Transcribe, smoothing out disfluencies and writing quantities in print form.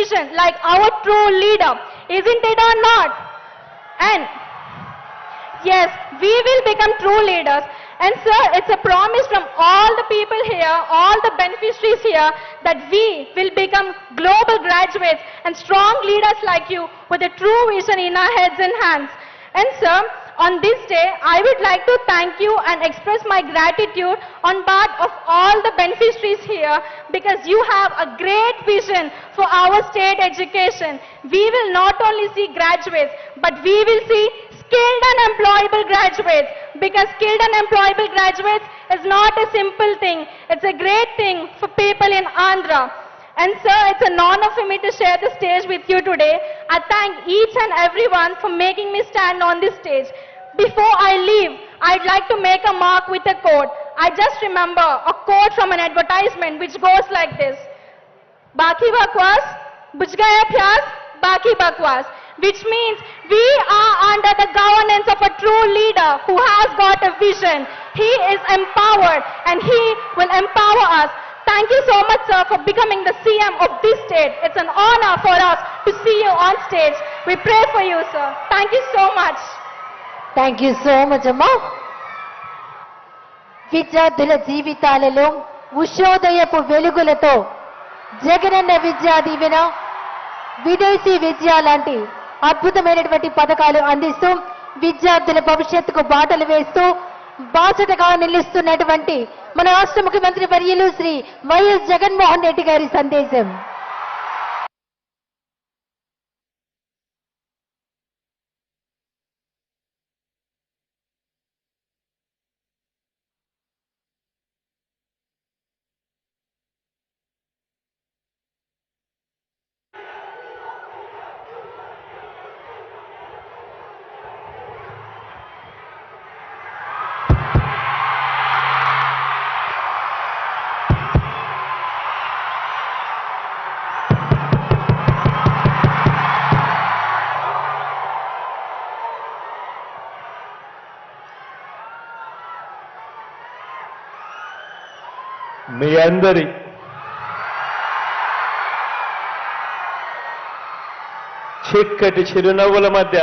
vision like our true leader. Isn't it or not? And yes, we will become true leaders. And sir, it's a promise from all the people here, all the beneficiaries here, that we will become global graduates and strong leaders like you with a true vision in our heads and hands. And sir, on this day, I would like to thank you and express my gratitude on behalf of all the beneficiaries here, because you have a great vision for our state education. We will not only see graduates, but we will see skilled and employable graduates, because skilled and employable graduates is not a simple thing. It's a great thing for people in Andhra. And sir, it's an honor for me to share the stage with you today. I thank each and everyone for making me stand on this stage. Before I leave, I'd like to make a mark with a quote. I just remember a quote from an advertisement which goes like this: Baki bakwas, buj gaya pyas, baki bakwas. Which means we are under the governance of a true leader who has got a vision. He is empowered and he will empower us. Thank you so much, sir, for becoming the CM of this state. It's an honor for us to see you on stage. We pray for you, sir. Thank you so much. Thank you so much అమ్మా. విద్యార్థుల జీవితాలలో ఉషోదయపు వెలుగులతో జగనన్న విద్యా దీవెన, విదేశీ విద్య లాంటి అద్భుతమైనటువంటి పథకాలు అందిస్తూ విద్యార్థుల భవిష్యత్తుకు బాటలు వేస్తూ బాసటగా నిలుస్తున్నటువంటి మన రాష్ట్ర ముఖ్యమంత్రి వర్యులు శ్రీ వైఎస్ జగన్మోహన్ రెడ్డి గారి సందేశం. మీ అందరి చిక్కటి చిరునవ్వుల మధ్య